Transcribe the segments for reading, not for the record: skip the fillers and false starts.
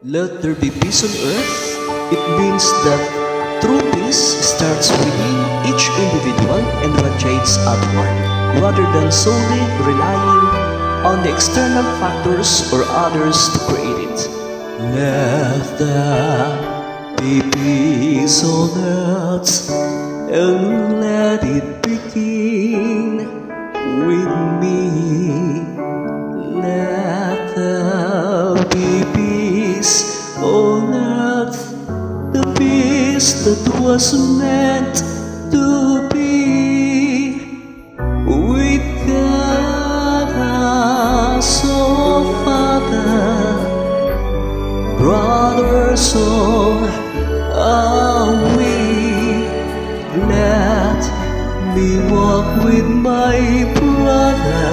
Let there be peace on earth. It means that true peace starts within each individual and radiates outward, rather than solely relying on the external factors or others to create it. Let there be peace on earth, and let it begin with me. Let there be peace on earth, the peace that was meant to be with God as our Father, brother, so are we. Let me walk with my brother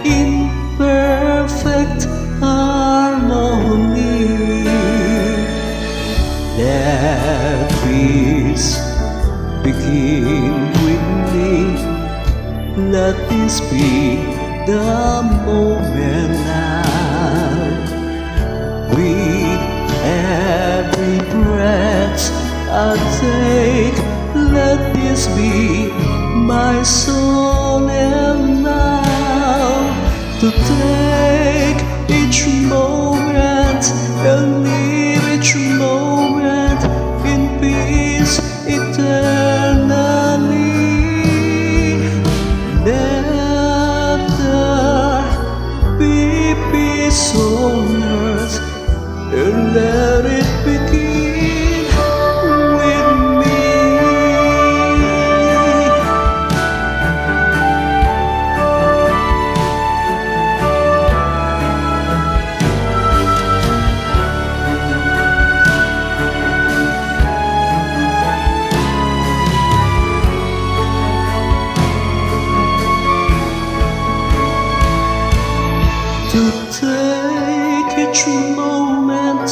in perfect harmony. Let peace begin with me. Let this be the moment now. With every breath I take, let this be my soul and now. To take each moment and live each moment in peace eternally. Let there be peace on earth, and let it begin with me. To take each moment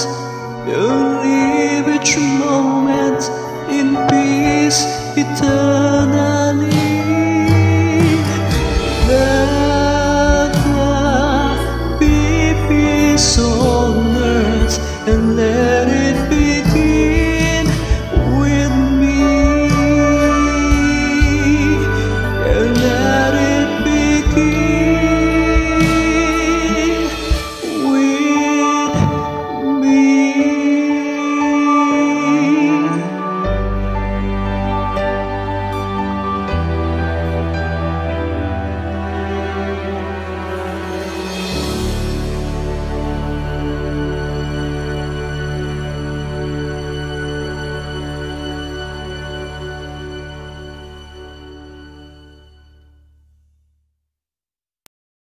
and live each moment in peace eternally. Let there be peace on